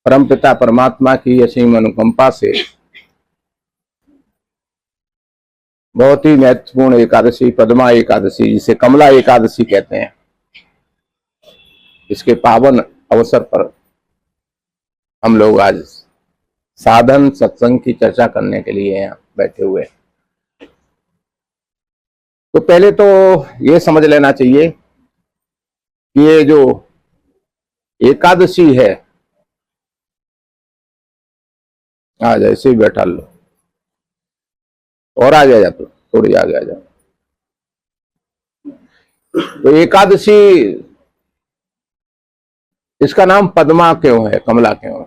परमपिता परमात्मा की असीम अनुकंपा से बहुत ही महत्वपूर्ण एकादशी पद्मा एकादशी, जिसे कमला एकादशी कहते हैं, इसके पावन अवसर पर हम लोग आज साधन सत्संग की चर्चा करने के लिए यहाँ बैठे हुए हैं। तो पहले तो ये समझ लेना चाहिए कि ये जो एकादशी है, आज ऐसे ही बैठा लो और आ जा तो थोड़ी आगे आ जाओ। तो एकादशी, इसका नाम पद्मा क्यों है, कमला क्यों है?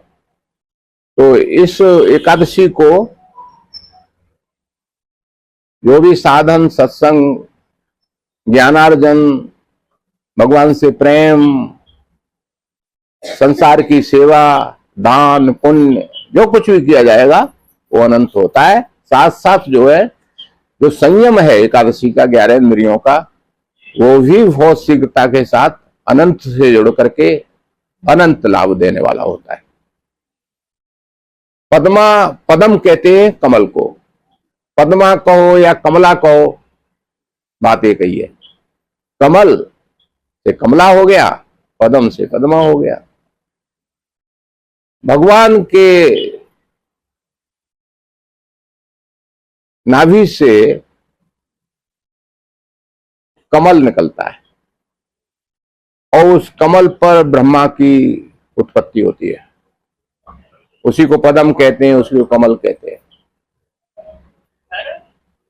तो इस एकादशी को जो भी साधन सत्संग, ज्ञानार्जन, भगवान से प्रेम, संसार की सेवा, दान पुण्य, जो कुछ भी किया जाएगा वो अनंत होता है। साथ साथ जो है, जो संयम है एकादशी का 11 इंद्रियों का, वो भी बहुत शीघ्रता के साथ अनंत से जुड़ करके अनंत लाभ देने वाला होता है। पद्मा, पद्म कहते हैं कमल को, पद्मा कहो या कमला कहो, बात एक ही है। कमल से कमला हो गया, पद्म से पद्मा हो गया। भगवान के नाभि से कमल निकलता है और उस कमल पर ब्रह्मा की उत्पत्ति होती है। उसी को पद्म कहते हैं, उसी को कमल कहते हैं।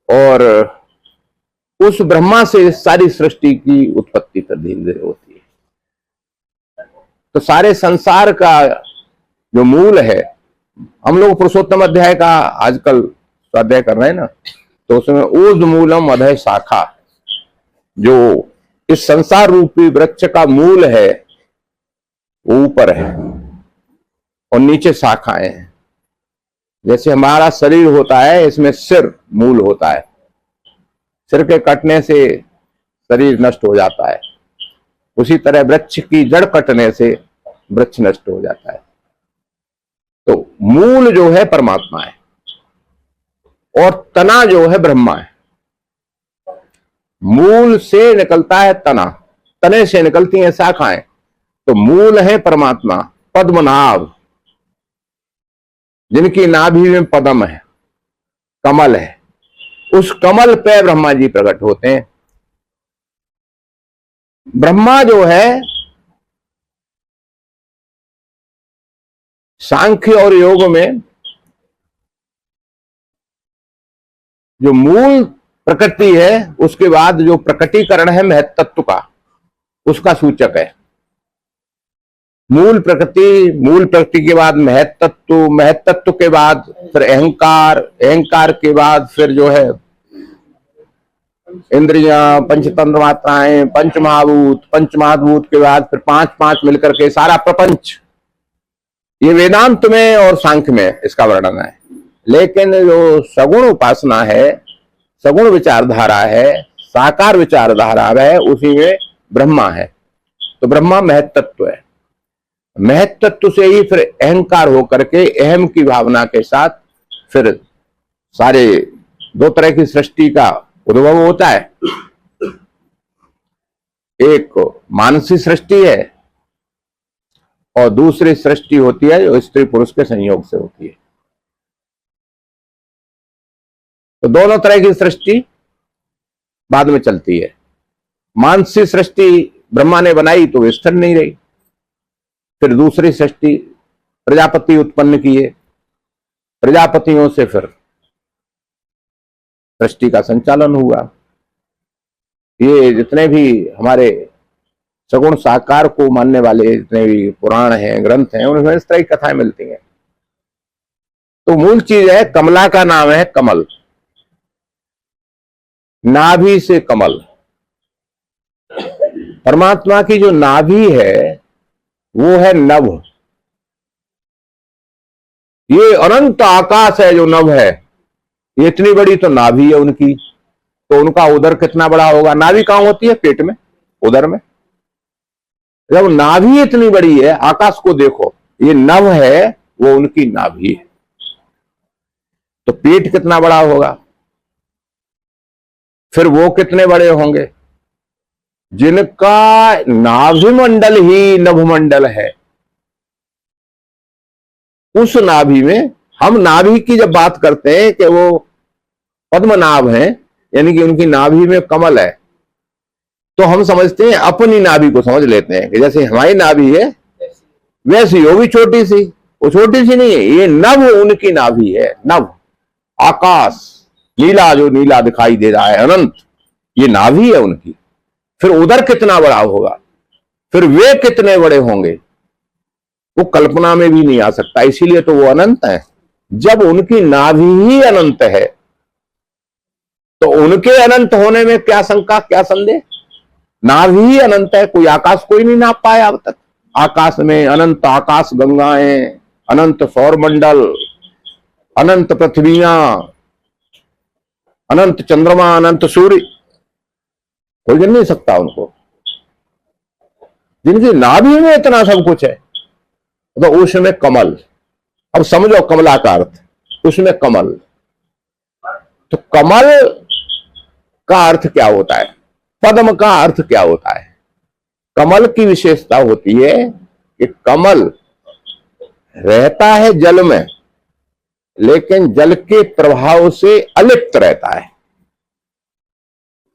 और उस ब्रह्मा से सारी सृष्टि की उत्पत्ति पर धीरे धीरे होती है। तो सारे संसार का जो मूल है, हम लोग पुरुषोत्तम अध्याय का आजकल स्वाध्याय कर रहे हैं ना, तो उसमें ऊर्ध्व मूलम अधः शाखा, जो इस संसार रूपी वृक्ष का मूल है वो ऊपर है और नीचे शाखाएं हैं। जैसे हमारा शरीर होता है, इसमें सिर मूल होता है, सिर के कटने से शरीर नष्ट हो जाता है। उसी तरह वृक्ष की जड़ कटने से वृक्ष नष्ट हो जाता है। तो मूल जो है परमात्मा है और तना जो है ब्रह्मा है। मूल से निकलता है तना, तने से निकलती हैं शाखाएं। तो मूल है परमात्मा, पद्मनाभ, जिनकी नाभि में पद्म है, कमल है। उस कमल पे ब्रह्मा जी प्रकट होते हैं। ब्रह्मा जो है सांख्य और योग में जो मूल प्रकृति है, उसके बाद जो प्रकटीकरण है महत्तत्व का, उसका सूचक है। मूल प्रकृति के बाद महत्तत्व, महत्तत्व के बाद फिर अहंकार, अहंकार के बाद फिर जो है इंद्रियां, पंचतंत्र मात्राएं, पंचमहाभूत, पंचमहाभूत के बाद फिर पांच मिलकर के सारा प्रपंच। ये वेदांत में और सांख्य में इसका वर्णन है। लेकिन जो सगुण उपासना है, सगुण विचारधारा है, साकार विचारधारा है, उसी में ब्रह्मा है। तो ब्रह्मा महत्तत्व है। महत्तत्व से ही फिर अहंकार होकर के अहम की भावना के साथ फिर सारे दो तरह की सृष्टि का उद्भव होता है। एक मानसी सृष्टि है और दूसरी सृष्टि होती है जो स्त्री पुरुष के संयोग से होती है। तो दोनों तरह की सृष्टि बाद में चलती है। मानसी सृष्टि ब्रह्मा ने बनाई तो वे स्थिर नहीं रही। फिर दूसरी सृष्टि प्रजापति उत्पन्न किए, प्रजापतियों से फिर सृष्टि का संचालन हुआ। ये जितने भी हमारे सगुण साकार को मानने वाले जितने भी पुराण हैं, ग्रंथ हैं, उनमें इस तरह की कथाएं मिलती हैं। तो मूल चीज है, कमला का नाम है कमल, नाभि से कमल। परमात्मा की जो नाभि है वो है नभ। ये अनंत आकाश है जो नभ है, ये इतनी बड़ी तो नाभि है उनकी। तो उनका उदर कितना बड़ा होगा? नाभि कहां होती है? पेट में, उदर में। जब नाभि इतनी बड़ी है, आकाश को देखो, ये नभ है, वो उनकी नाभि है, तो पेट कितना बड़ा होगा, फिर वो कितने बड़े होंगे जिनका नाभि मंडल ही नभमंडल है। उस नाभि में, हम नाभि की जब बात करते हैं कि वो पद्मनाभ हैं, यानी कि उनकी नाभि में कमल है, तो हम समझते हैं अपनी नाभि को समझ लेते हैं कि जैसे हमारी नाभि है वैसी वो भी छोटी सी, वो छोटी सी नहीं है, ये नभ उनकी नाभि है। नभ आकाश नीला, जो नीला दिखाई दे रहा है अनंत, ये नाभि है उनकी। फिर उधर कितना बड़ा होगा, फिर वे कितने बड़े होंगे, वो कल्पना में भी नहीं आ सकता, इसीलिए तो वो अनंत है। जब उनकी नाभि ही अनंत है तो उनके अनंत होने में क्या शंका, क्या संदेह, नाभि ही अनंत है। कोई आकाश कोई नहीं नाप पाया अब तक, आकाश में अनंत आकाश गंगाएं, अनंत सौरमंडल, अनंत पृथ्वियां, अनंत चंद्रमा, अनंत सूर्य, कोई गिन नहीं सकता उनको। जिनकी नाभि में इतना सब कुछ है, तो उसमें कमल, अब समझो कमला का अर्थ, उसमें कमल, तो कमल का अर्थ क्या होता है, पद्म का अर्थ क्या होता है। कमल की विशेषता होती है कि कमल रहता है जल में, लेकिन जल के प्रभाव से अलिप्त रहता है,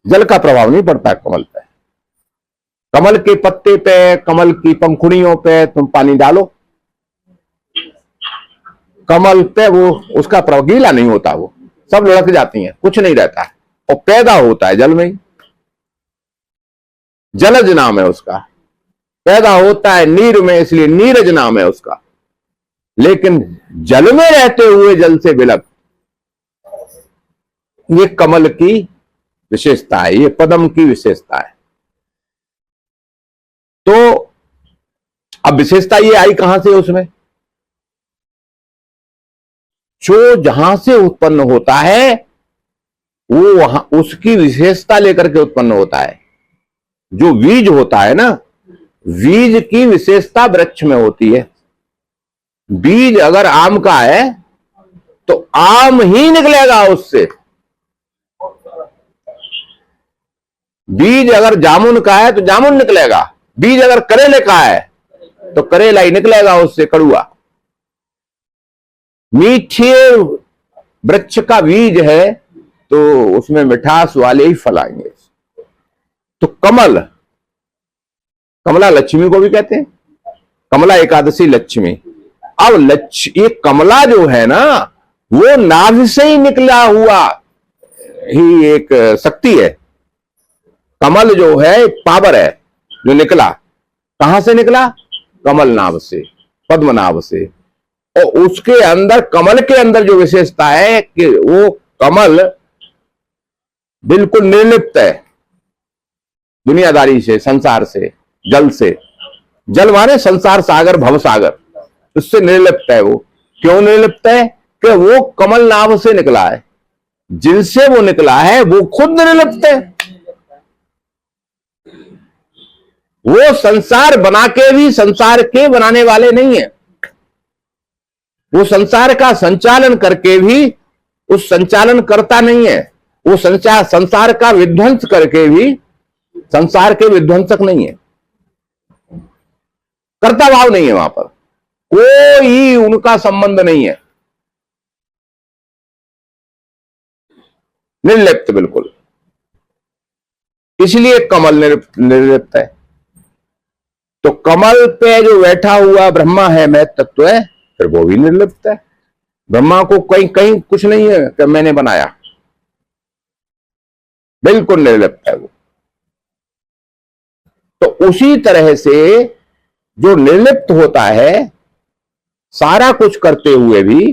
जल का प्रभाव नहीं पड़ता कमल पे। कमल के पत्ते पे, कमल की पंखुड़ियों पे तुम पानी डालो, कमल पे वो उसका प्रभाव, गीला नहीं होता, वो सब लुढ़क जाती हैं, कुछ नहीं रहता है, और पैदा होता है जल में ही, जलज नाम है उसका। पैदा होता है नीर में, इसलिए नीरज नाम है उसका। लेकिन जल में रहते हुए जल से विलग, ये कमल की विशेषता है, ये पद्म की विशेषता है। तो अब विशेषता ये आई कहां से, उसमें जो जहां से उत्पन्न होता है वो वहां उसकी विशेषता लेकर के उत्पन्न होता है। जो बीज होता है ना, बीज की विशेषता वृक्ष में होती है। बीज अगर आम का है तो आम ही निकलेगा उससे, बीज अगर जामुन का है तो जामुन निकलेगा, बीज अगर करेले का है तो करेला ही निकलेगा उससे, कड़ुआ। मीठे वृक्ष का बीज है तो उसमें मिठास वाले ही फल आएंगे। तो कमल, कमला लक्ष्मी को भी कहते हैं, कमला एकादशी लक्ष्मी। अब ये कमला जो है ना, वो नाभि से ही निकला हुआ ही एक शक्ति है। कमल जो है पावर है, जो निकला, कहां से निकला, कमल नाभ से, पद्मनाभ से। और उसके अंदर, कमल के अंदर जो विशेषता है कि वो कमल बिल्कुल निर्लिप्त है दुनियादारी से, संसार से, जल से। जल माने संसार सागर, भव सागर, उससे निर्लिप्त है वो। क्यों निर्लिप्त है, कि वो कमल नाभ से निकला है, जिनसे वो निकला है वो खुद निर्लिप्त है। वो संसार बना के भी संसार के बनाने वाले नहीं है, वो संसार का संचालन करके भी उस संचालन करता नहीं है, वो संसार का विध्वंस करके भी संसार के विध्वंसक नहीं है। कर्ता भाव नहीं है वहां पर, कोई उनका संबंध नहीं है, निर्लिप्त बिल्कुल। इसलिए कमल निर्लिप्त है। तो कमल पे जो बैठा हुआ ब्रह्मा है, महत तत्व है, फिर वो भी निर्लिप्त है। ब्रह्मा को कहीं कहीं कुछ नहीं है कि मैंने बनाया, बिल्कुल निर्लिप्त है वो। तो उसी तरह से जो निर्लिप्त होता है, सारा कुछ करते हुए भी,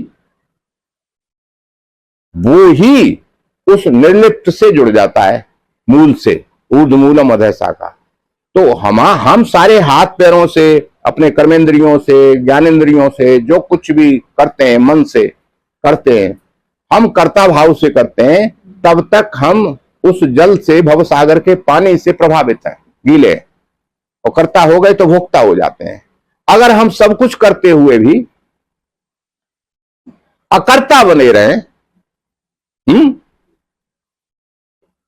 वो ही उस निर्लिप्त से जुड़ जाता है, मूल से, ऊर्ध्वमूलम अधः शाखा। तो हम सारे हाथ पैरों से, अपने कर्मेंद्रियों से, ज्ञानेंद्रियों से जो कुछ भी करते हैं, मन से करते हैं, हम कर्ता भाव से करते हैं, तब तक हम उस जल से, भवसागर के पानी से प्रभावित हैं, गीले। और कर्ता हो गए तो भोक्ता हो जाते हैं। अगर हम सब कुछ करते हुए भी अकर्ता बने रहे,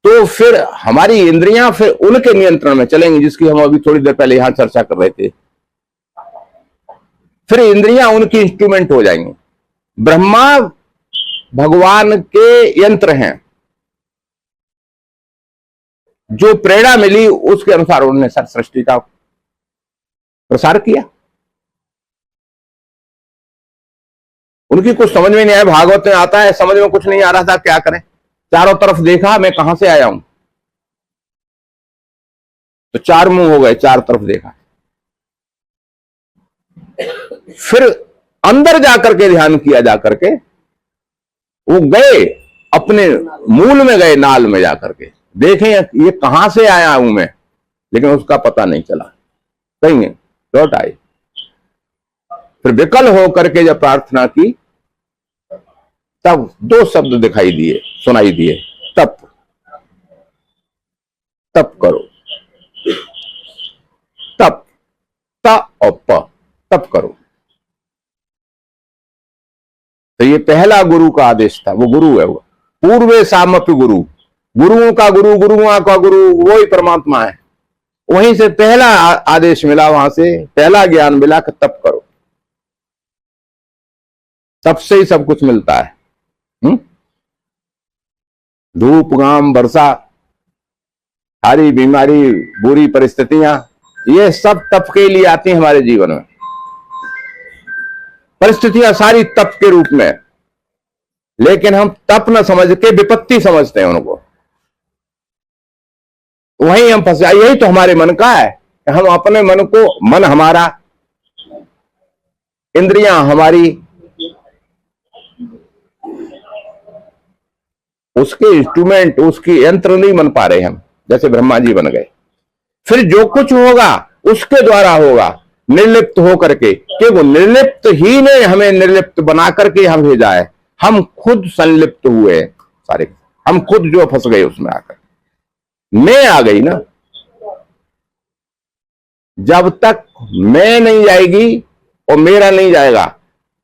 तो फिर हमारी इंद्रियां फिर उनके नियंत्रण में चलेंगी, जिसकी हम अभी थोड़ी देर पहले यहां चर्चा कर रहे थे। फिर इंद्रियां उनकी इंस्ट्रूमेंट हो जाएंगी। ब्रह्मा भगवान के यंत्र हैं, जो प्रेरणा मिली उसके अनुसार उन्होंने सृष्टि का प्रसार किया। उनकी कुछ समझ में नहीं आया। भागवत में आता है, समझ में कुछ नहीं आ रहा था, क्या करें, चारों तरफ देखा, मैं कहां से आया हूं, तो चार मुंह हो गए, चार तरफ देखा। फिर अंदर जाकर के ध्यान किया, जाकर के वो गए अपने मूल में, गए नाल में जाकर के देखें ये कहां से आया हूं मैं, लेकिन उसका पता नहीं चला, कहीं लौट आए। फिर विकल होकर के जब प्रार्थना की, तब दो शब्द दिखाई दिए, सुनाई दिए, तप, तप करो, तप, त और प, तप करो। तो ये पहला गुरु का आदेश था, वो गुरु है, वो पूर्वे सामप्य गुरु, गुरुओं का गुरु, गुरुओं का गुरु वही परमात्मा है। वहीं से पहला आदेश मिला, वहां से पहला ज्ञान मिला कि तप करो। तप से ही सब कुछ मिलता है। धूप, घाम, वर्षा, सारी बीमारी, बुरी परिस्थितियां, ये सब तप के लिए आती हैं हमारे जीवन में। परिस्थितियां सारी तप के रूप में, लेकिन हम तप न समझ के विपत्ति समझते हैं उनको, वहीं हम फंस जाए। यही तो हमारे मन का है, हम अपने मन को, मन हमारा, इंद्रियां हमारी, उसके इंस्ट्रूमेंट, उसकी यंत्र नहीं बन पा रहे हम, जैसे ब्रह्मा जी बन गए। फिर जो कुछ होगा उसके द्वारा होगा, निर्लिप्त होकर के, कि वो निर्लिप्त ही ने हमें निर्लिप्त बना करके हम भेजा है। हम खुद संलिप्त हुए सारे, हम खुद जो फंस गए उसमें आकर, मैं आ गई ना। जब तक मैं नहीं जाएगी और मेरा नहीं जाएगा,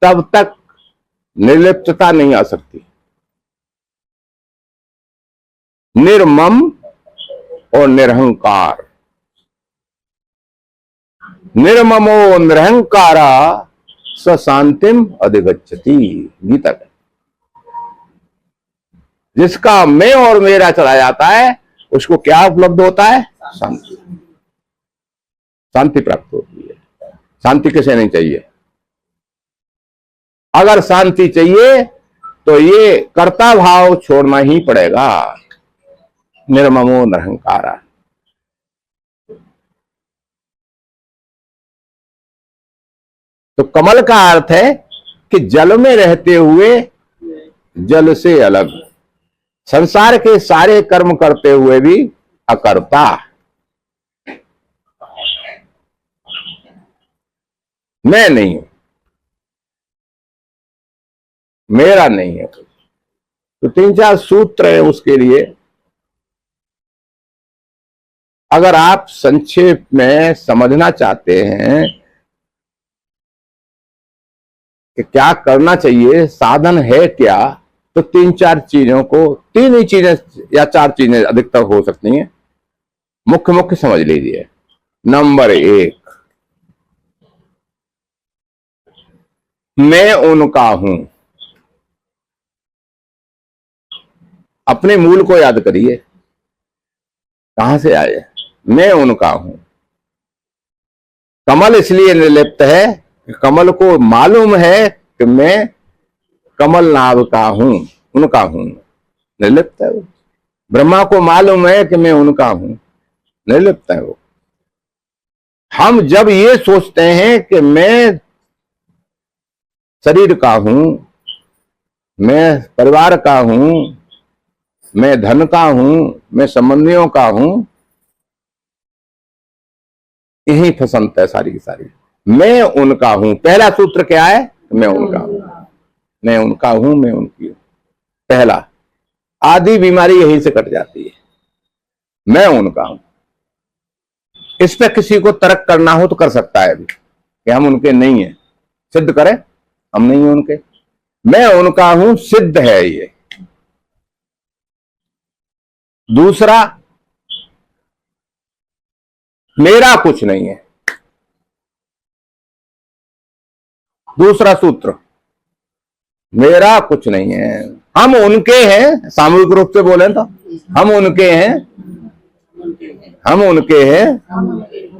तब तक निर्लिप्तता नहीं आ सकती। निर्मम और निरहंकार, निर्ममो निरहंकारा स शांतिम अधिगच्छति, गीता का। जिसका मैं और मेरा चला जाता है, उसको क्या उपलब्ध होता है? शांति, शांति प्राप्त होती है। शांति किसे नहीं चाहिए? अगर शांति चाहिए तो ये कर्ता भाव छोड़ना ही पड़ेगा। निर्ममो निरहंकारा, तो कमल का अर्थ है कि जल में रहते हुए जल से अलग, संसार के सारे कर्म करते हुए भी अकर्ता। मैं नहीं हूं, मेरा नहीं है। तो तीन चार सूत्र है उसके लिए। अगर आप संक्षेप में समझना चाहते हैं कि क्या करना चाहिए, साधन है क्या, तो तीन चार चीजों को, तीन ही चीजें या चार चीजें अधिकतर हो सकती हैं, मुख्य मुख्य समझ लीजिए। नंबर एक, मैं उनका हूं। अपने मूल को याद करिए, कहां से आए? मैं उनका हूं। कमल इसलिए निर्लिप्त है कि कमल को मालूम है कि मैं कमल नाभ का हूं, उनका हूं, निर्लिप्त है वो। ब्रह्मा को मालूम है कि मैं उनका हूं, निर्लिप्त है वो। हम जब ये सोचते हैं कि मैं शरीर का हूं, मैं परिवार का हूं, मैं धन का हूं, मैं संबंधियों का हूं, यही फसंत है सारी की सारी। मैं उनका हूं, पहला सूत्र क्या है? मैं उनका हूं, मैं उनका हूं, मैं उनकी हूं। पहला, आधी बीमारी यहीं से कट जाती है, मैं उनका हूं। इस पे किसी को तर्क करना हो तो कर सकता है अभी कि हम उनके नहीं हैं, सिद्ध करें हम नहीं हैं उनके, मैं उनका हूं, सिद्ध है ये। दूसरा, मेरा कुछ नहीं है। दूसरा सूत्र, मेरा कुछ नहीं है, हम उनके हैं। सामूहिक रूप से बोले तो हम उनके हैं, हम उनके हैं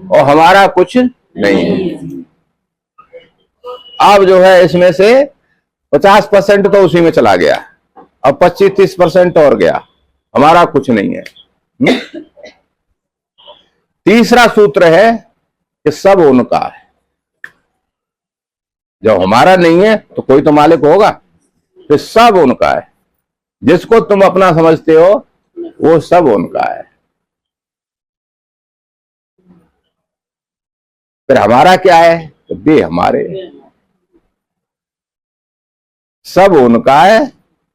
और हमारा कुछ नहीं है। अब जो है इसमें से 50% तो उसी में चला गया, अब 25-30% और गया, हमारा कुछ नहीं है। तीसरा सूत्र है कि सब उनका है। जब हमारा नहीं है तो कोई तो मालिक होगा, तो सब उनका है। जिसको तुम अपना समझते हो वो सब उनका है। फिर हमारा क्या है? तो वे हमारे, सब उनका है,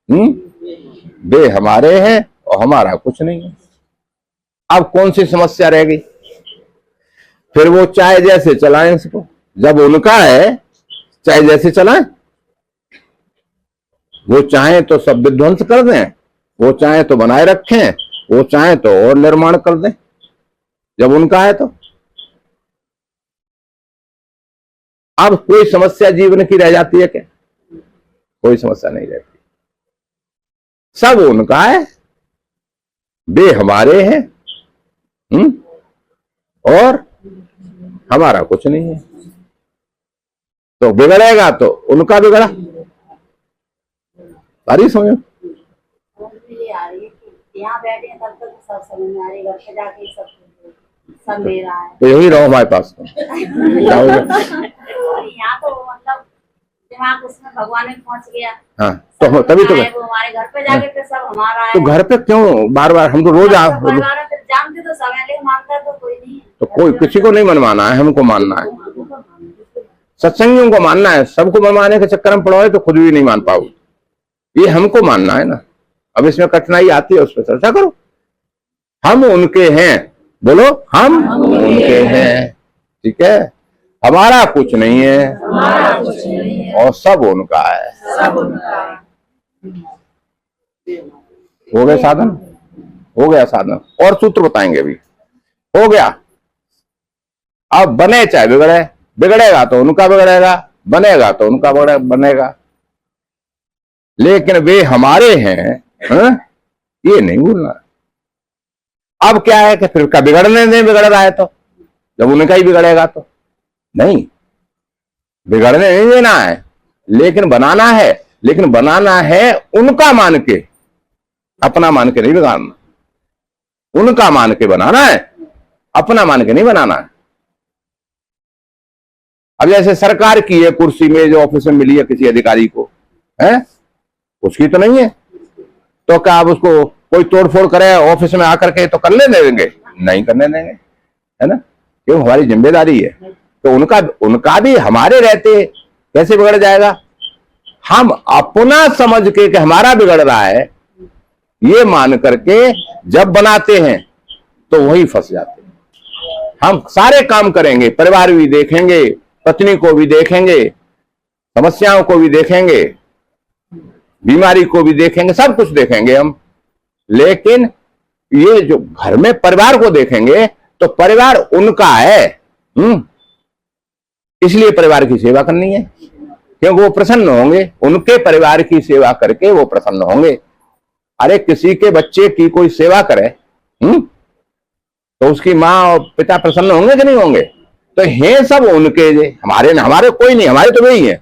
वे हमारे हैं और हमारा कुछ नहीं है। अब कौन सी समस्या रह गई? फिर वो चाहे जैसे चलाएं इसको, जब उनका है चाहे जैसे चलाएं। वो चाहे तो सब विध्वंस कर दें, वो चाहे तो बनाए रखें, वो चाहे तो और निर्माण कर दें, जब उनका है तो। अब कोई समस्या जीवन की रह जाती है क्या? कोई समस्या नहीं रहती। सब उनका है, वे हमारे हैं, और हमारा कुछ नहीं है। तो बिगड़ेगा तो उनका बिगड़ा। सारी समझो। यहाँ बैठे तब तक सब समझ में आ रही, घर पे जाके सब मेरा है। तो यही रहो हमारे पास। यहाँ तो मतलब दिमाग उसमें भगवान में पहुंच गया। हाँ, तो तभी तो वो हमारे घर पे जाके फिर सब हमारा है। तो घर पे क्यों बार बार? हम तो रोज जानते तो सब है, लेकिन मानता तो कोई नहीं है। तो कोई किसी को नहीं मनवाना है, हमको मानना है, सत्संगियों को मानना है। सबको मनवाने के चक्कर में पड़ोगे तो खुद भी नहीं मान पाओगे। ये हमको मानना है ना। अब इसमें कठिनाई आती है, उस पर चर्चा करो। हम उनके हैं, बोलो हम उनके हैं, ठीक है। हमारा कुछ नहीं है और सब उनका है। हो गए साधन? हो गया साधन। और सूत्र बताएंगे अभी। हो गया। अब बने चाहे बिगड़े, बिगड़ेगा तो उनका बिगड़ेगा, बनेगा तो उनका बनेगा, लेकिन वे हमारे हैं, ये नहीं भूलना। अब क्या है कि फिर का बिगड़ने नहीं बिगड़ रहा है, तो जब उनका ही बिगड़ेगा तो नहीं, बिगड़ने नहीं देना है, लेकिन बनाना है। लेकिन बनाना है उनका मान के, अपना मान के नहीं बिगाड़ना। उनका मान के बनाना है, अपना मान के नहीं बनाना है। अब जैसे सरकार की है कुर्सी में जो ऑफिस में मिली है किसी अधिकारी को, है उसकी तो नहीं है, तो क्या आप उसको कोई तोड़फोड़ करे ऑफिस में आकर के तो कर लेने देंगे? नहीं करने देंगे, है ना, क्यों? हमारी जिम्मेदारी है। तो उनका भी हमारे रहते कैसे बिगड़ जाएगा? हम अपना समझ के कि हमारा बिगड़ रहा है ये मान करके जब बनाते हैं तो वही फंस जाते हैं। हम सारे काम करेंगे, परिवार भी देखेंगे, पत्नी को भी देखेंगे, समस्याओं को भी देखेंगे, बीमारी को भी देखेंगे, सब कुछ देखेंगे हम, लेकिन ये जो घर में परिवार को देखेंगे तो परिवार उनका है, इसलिए परिवार की सेवा करनी है, क्योंकि वो प्रसन्न होंगे। उनके परिवार की सेवा करके वो प्रसन्न होंगे। अरे किसी के बच्चे की कोई सेवा करे, तो उसकी माँ और पिता प्रसन्न होंगे कि नहीं होंगे? तो हैं सब उनके, हमारे कोई नहीं, हमारे तो वही है।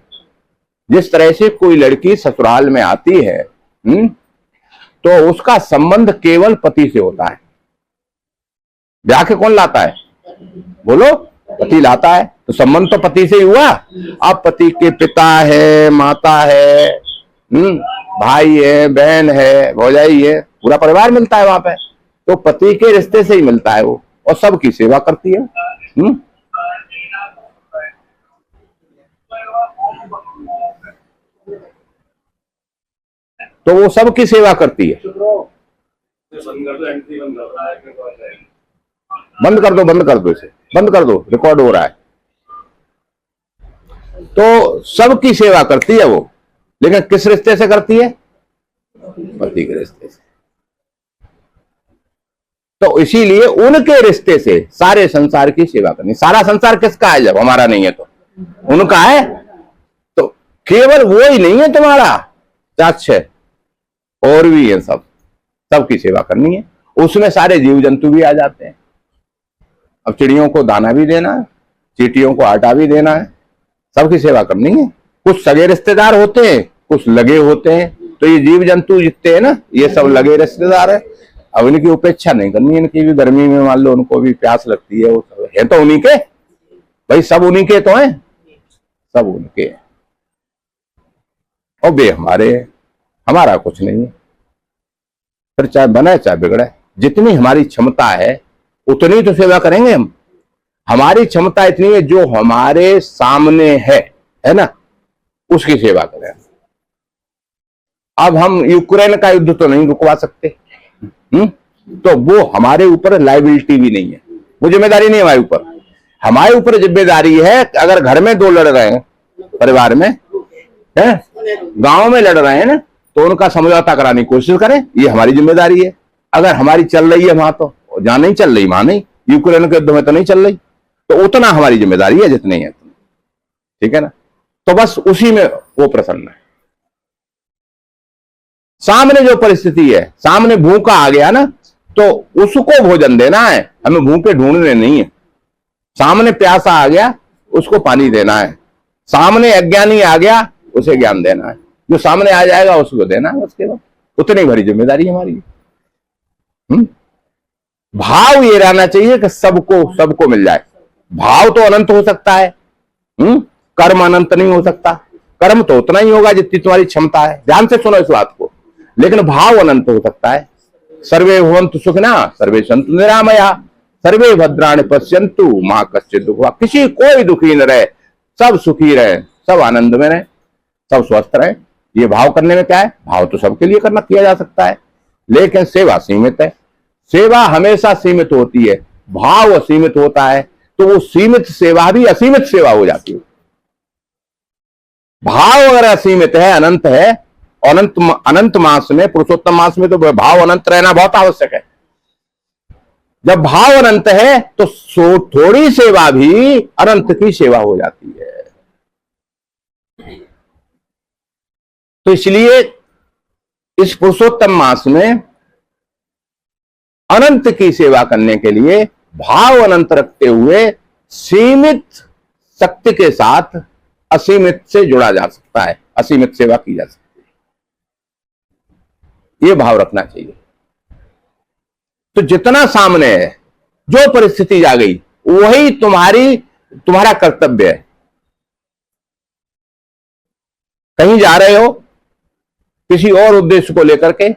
जिस तरह से कोई लड़की ससुराल में आती है, तो उसका संबंध केवल पति से होता है। ब्याह के कौन लाता है? बोलो, पति लाता है। तो संबंध तो पति से ही हुआ। अब पति के पिता है, माता है, भाई है, बहन है, भौजाई है, पूरा परिवार मिलता है वहां पे। तो पति के रिश्ते से ही मिलता है वो, और सबकी सेवा करती है। तो वो सबकी सेवा करती है। बंद कर दो इसे। बंद कर दो, रिकॉर्ड हो रहा है। तो सबकी सेवा करती है वो, लेकिन किस रिश्ते से करती है? पति के रिश्ते से। तो इसीलिए उनके रिश्ते से सारे संसार की सेवा करनी। सारा संसार किसका है जब हमारा नहीं है तो? उनका है। तो केवल वो ही नहीं है तुम्हारा, अच्छा और भी है, सबकी सेवा करनी है। उसमें सारे जीव जंतु भी आ जाते हैं। अब चिड़ियों को दाना भी देना है, चींटियों को आटा भी देना है, सबकी सेवा करनी है। कुछ सगे रिश्तेदार होते हैं, कुछ लगे होते हैं। तो ये जीव जंतु जितने हैं ना, ये सब लगे रिश्तेदार है। अब इनकी उपेक्षा नहीं करनी, इनकी भी गर्मी में मान लो उनको भी प्यास लगती है, वो सब है तो उन्हीं के भाई, सब उन्हीं के तो हैं, सब उनके हैं। और बे हमारे, हमारा कुछ नहीं है। फिर चाहे बने चाहे बिगड़े, जितनी हमारी क्षमता है उतनी तो सेवा करेंगे हम। हमारी क्षमता इतनी है, जो हमारे सामने है ना, उसकी सेवा करें। अब हम यूक्रेन का युद्ध तो नहीं रुकवा सकते, तो वो हमारे ऊपर लाइबिलिटी भी नहीं है, वो जिम्मेदारी नहीं है हमारे ऊपर। हमारे ऊपर जिम्मेदारी है, अगर घर में दो लड़ रहे हैं, परिवार में है, गांव में लड़ रहे हैं ना, तो उनका समझौता कराने की कोशिश करें, ये हमारी जिम्मेदारी है। अगर हमारी चल रही है वहां, तो जहां नहीं चल रही वहां नहीं, यूक्रेन के युद्ध में तो नहीं चल रही, तो उतना हमारी जिम्मेदारी है जितनी है, ठीक है ना। तो बस उसी में वो प्रसन्न है। सामने जो परिस्थिति है, सामने भूखा आ गया ना, तो उसको भोजन देना है, हमें भूखे ढूंढने नहीं है। सामने प्यासा आ गया, उसको पानी देना है। सामने अज्ञानी आ गया, उसे ज्ञान देना है। जो सामने आ जाएगा उसको देना है। उसके बाद उतनी बड़ी जिम्मेदारी हमारी। भाव ये रहना चाहिए कि सबको मिल जाए। भाव तो अनंत हो सकता है, कर्म अनंत नहीं हो सकता। कर्म तो उतना ही होगा जितनी तुम्हारी क्षमता है। ध्यान से सुनो इस बात को। लेकिन भाव अनंत हो सकता है। सर्वे भवन्तु सुखिनः, सर्वे सन्तु निरामया, सर्वे भद्राणि पश्यन्तु मा कश्चित् दुःखभाग्। किसी कोई दुखी न रहे, सब सुखी रहे, सब आनंद में रहे, सब स्वस्थ रहे। ये भाव करने में क्या है? भाव तो सबके लिए करना किया जा सकता है, लेकिन सेवा सीमित है। सेवा हमेशा सीमित होती है, भाव असीमित होता है, तो वो सीमित सेवा भी असीमित सेवा हो जाती है। भाव अगर असीमित है, अनंत है, अनंत मास में, पुरुषोत्तम मास में तो भाव अनंत रहना बहुत आवश्यक है। जब भाव अनंत है तो थोड़ी सेवा भी अनंत की सेवा हो जाती है। तो इसलिए इस पुरुषोत्तम मास में अनंत की सेवा करने के लिए भाव अनंत रखते हुए सीमित शक्ति के साथ असीमित से जुड़ा जा सकता है, असीमित सेवा की जा सकती है। यह भाव रखना चाहिए। तो जितना सामने है, जो परिस्थिति आ गई, वही तुम्हारा कर्तव्य है। कहीं जा रहे हो किसी और उद्देश्य को लेकर के,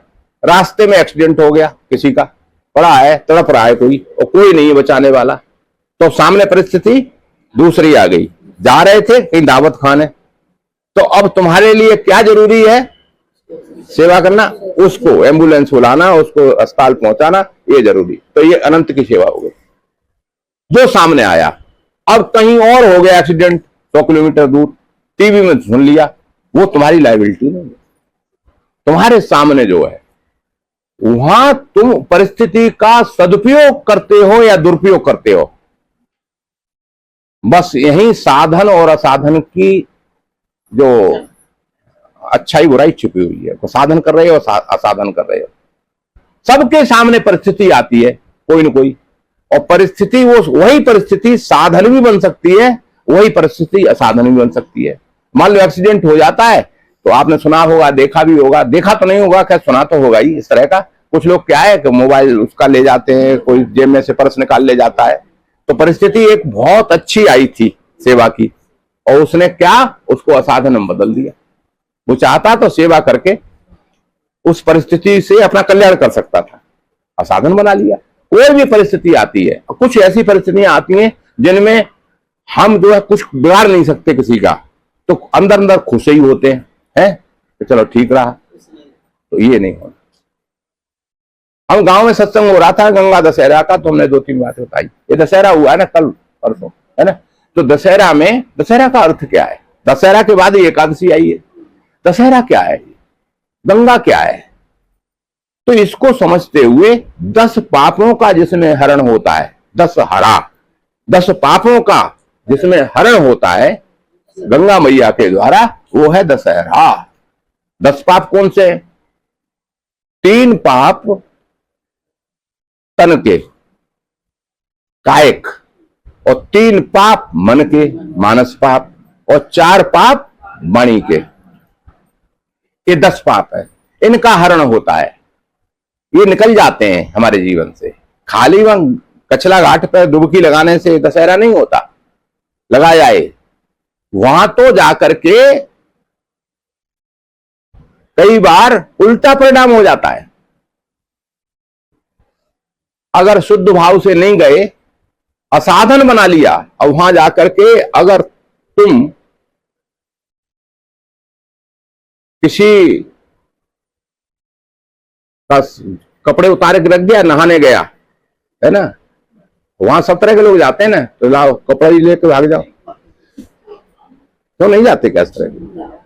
रास्ते में एक्सीडेंट हो गया, किसी का पड़ा है, तड़प रहा है कोई, और कोई नहीं है बचाने वाला, तो सामने परिस्थिति दूसरी आ गई। जा रहे थे कहीं दावत खाने, तो अब तुम्हारे लिए क्या जरूरी है? सेवा करना, उसको एम्बुलेंस बुलाना, उसको अस्पताल पहुंचाना, ये जरूरी। तो ये अनंत की सेवा हो गई। जो सामने आया, अब कहीं और हो गया एक्सीडेंट 100 किलोमीटर दूर, टीवी में सुन लिया, वो तुम्हारी लायबिलिटी नहीं है। तुम्हारे सामने जो है, वहां तुम परिस्थिति का सदुपयोग करते हो या दुरुपयोग करते हो। बस यही साधन और असाधन की जो अच्छाई बुराई छुपी हुई है। तो साधन कर रहे हो, असाधन कर रहे हो। सबके सामने परिस्थिति आती है कोई न कोई, और परिस्थिति वही परिस्थिति साधन भी बन सकती है, वही परिस्थिति असाधन भी बन सकती है। मान लो एक्सीडेंट हो जाता है, तो आपने सुना होगा, देखा भी होगा, देखा तो नहीं होगा, क्या सुना तो होगा ही इस तरह का। कुछ लोग क्या है कि मोबाइल उसका ले जाते हैं, कोई जेब में से पर्स निकाल ले जाता है। तो परिस्थिति एक बहुत अच्छी आई थी सेवा की, और उसने क्या, उसको असाधन में बदल दिया। वो चाहता तो सेवा करके उस परिस्थिति से अपना कल्याण कर सकता था, असाधन बना लिया। कोई भी परिस्थिति आती है, कुछ ऐसी परिस्थितियां आती हैं जिनमें हम जो है कुछ बिगाड़ नहीं सकते किसी का, तो अंदर अंदर खुश ही होते हैं तो चलो ठीक रहा। तो ये नहीं होना। हम गांव में सत्संग हो रहा था गंगा दशहरा का, तो हमने 2-3 बातें बताई। ये दशहरा हुआ है ना कल, परसों, है ना। तो दशहरा में, दशहरा का अर्थ क्या है? दशहरा के बाद ही एकादशी आई है। दशहरा क्या है, गंगा क्या है? तो इसको समझते हुए 10 पापों का जिसमें हरण होता है, 10 हरा, 10 पापों का जिसमें हरण होता है गंगा मैया के द्वारा, वो है दशहरा। 10 पाप कौन से? 3 पाप तन के, कायिक, और 3 पाप मन के, मानस पाप, और 4 पाप वाणी के। ये 10 पाप है, इनका हरण होता है। ये निकल जाते हैं हमारे जीवन से। खाली वहां कचला घाट पर डुबकी लगाने से दशहरा नहीं होता, लगा जाए वहां तो जाकर के कई बार उल्टा परिणाम हो जाता है। अगर शुद्ध भाव से नहीं गए, असाधन बना लिया, और वहां जाकर के अगर तुम किसी का कपड़े उतारे के रख दिया, नहाने गया, है ना, वहां सब तरह के लोग जाते हैं ना, तो लाओ कपड़ा ही लेके भाग जाओ, तो नहीं जाते क्या इस तरह के?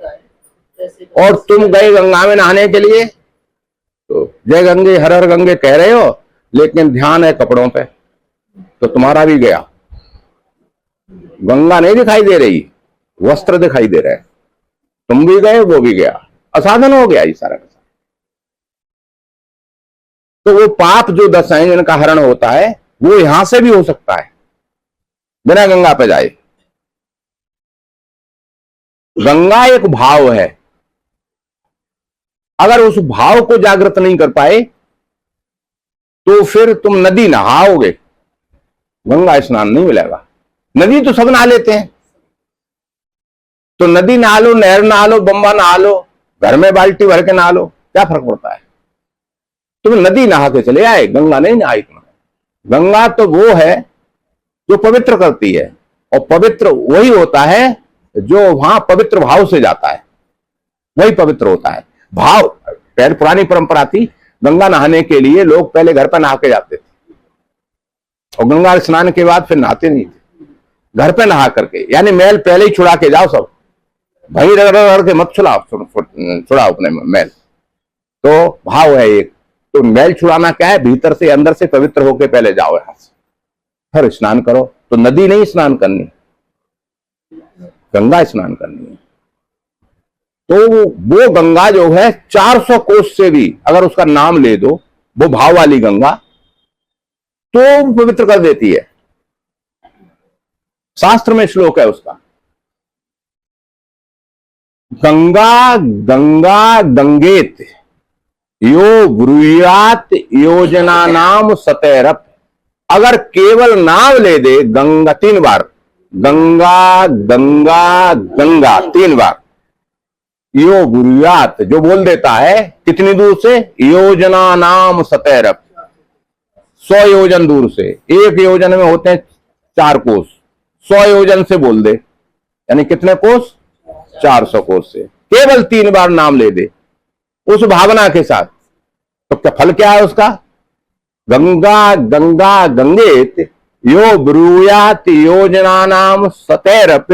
और तुम गए गंगा में नहाने के लिए, तो जय गंगे हर हर गंगे कह रहे हो, लेकिन ध्यान है कपड़ों पे, तो तुम्हारा भी गया। गंगा नहीं दिखाई दे रही, वस्त्र दिखाई दे रहे हैं। तुम भी गए, वो भी गया, असाधन हो गया ये सारा का सारा। तो वो पाप जो 10 हैं जिनका हरण होता है, वो यहां से भी हो सकता है बिना गंगा पे जाए। गंगा एक भाव है, अगर उस भाव को जागृत नहीं कर पाए तो फिर तुम नदी नहाओगे, गंगा स्नान नहीं मिलेगा। नदी तो सब नहा लेते हैं, तो नदी नहा लो, नहर नहा लो, बम्बा नहा लो, घर में बाल्टी भर के नहा लो, क्या फर्क पड़ता है? तुम नदी नहा के चले आए, गंगा नहीं नहाई तुमने। गंगा तो वो है जो पवित्र करती है, और पवित्र वही होता है जो वहां पवित्र भाव से जाता है, वही पवित्र होता है। भाव, पहले पुरानी परंपरा थी, गंगा नहाने के लिए लोग पहले घर पर नहा के जाते थे, और गंगा स्नान के बाद फिर नहाते नहीं थे, घर पे नहा करके, यानी मैल पहले ही छुड़ा के जाओ सब, भाई रगड़ के मत छुड़ाओ अपने मैल। तो भाव है एक, तो मैल छुड़ाना क्या है? भीतर से अंदर से पवित्र होके पहले जाओ यहां से, फिर स्नान करो। तो नदी नहीं स्नान करनी, गंगा स्नान करनी है। तो वो गंगा जो है 400 कोस से भी अगर उसका नाम ले दो, वो भाव वाली गंगा, तो पवित्र कर देती है। शास्त्र में श्लोक है उसका, गंगा गंगा गंगेत यो ब्रूयात योजना नाम सतैरप। अगर केवल नाम ले दे गंगा 3 बार, गंगा गंगा गंगा 3 बार, यो ब्रूयात जो बोल देता है, कितनी दूर से? योजना नाम सतैरप, 100 योजन दूर से। 1 योजन में होते हैं 4 कोस, 100 योजन से बोल दे, यानी कितने कोस? 400 कोस से। केवल 3 बार नाम ले दे उस भावना के साथ, तो क्या फल क्या है उसका? गंगा गंगा गंगेत यो ब्रूयात योजना नाम सतैरप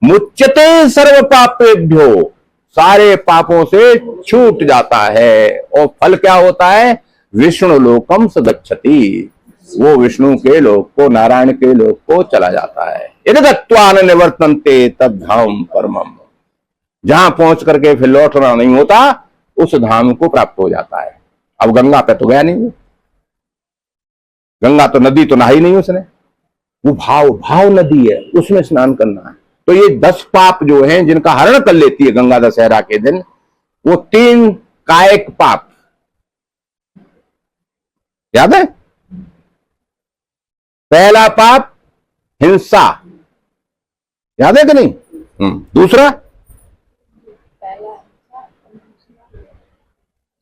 मुच्यते सर्व पापेभ्यो, सारे पापों से छूट जाता है। और फल क्या होता है? विष्णु लोकम सगच्छति, वो विष्णु के लोक को, नारायण के लोक को चला जाता है। यदि गत्वान निवर्तन्ते तद धाम परमम, जहां पहुंच करके फिर लौटना नहीं होता, उस धाम को प्राप्त हो जाता है। अब गंगा पे तो गया नहीं, गंगा तो नदी तो नहाई नहीं उसने, वो भाव नदी है, उसमें स्नान करना है। तो ये 10 पाप जो हैं जिनका हरण कर लेती है गंगा दशहरा के दिन, वो 3 कायिक पाप, याद है? पहला पाप हिंसा, याद है कि नहीं? दूसरा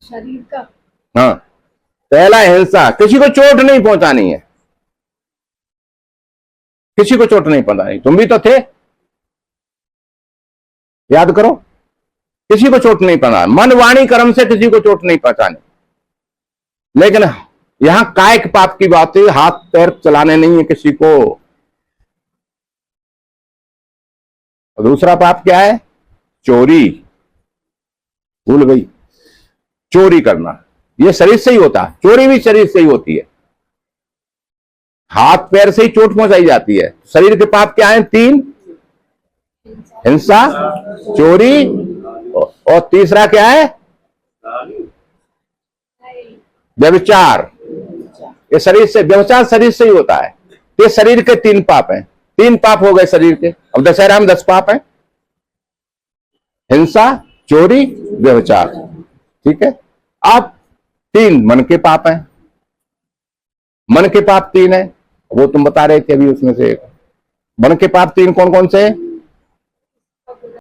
शरीर का, हाँ, पहला हिंसा, किसी को चोट नहीं पहुंचानी है, किसी को चोट नहीं पहुंचानी। तुम भी तो थे, याद करो, किसी को चोट नहीं पहुंचाना, मन वाणी कर्म से किसी को चोट नहीं पहुंचानी। लेकिन यहां कायिक पाप की बात है, हाथ पैर चलाने नहीं है किसी को, और दूसरा पाप क्या है? चोरी। भूल गई, चोरी करना ये शरीर से ही होता है, चोरी भी शरीर से ही होती है, हाथ पैर से ही चोट पहुंचाई जाती है। शरीर के पाप क्या है? 3, हिंसा, चोरी और तीसरा क्या है? व्यभिचार। ये शरीर से, व्यभिचार शरीर से ही होता है। ये शरीर के 3 पाप हैं। 3 पाप हो गए शरीर के। अब दशहरा में 10 पाप हैं, हिंसा, चोरी, व्यभिचार। ठीक है। अब 3 मन के पाप हैं। मन के पाप 3 है, वो तुम बता रहे थे अभी, उसमें से मन के पाप 3 कौन कौन से हैं?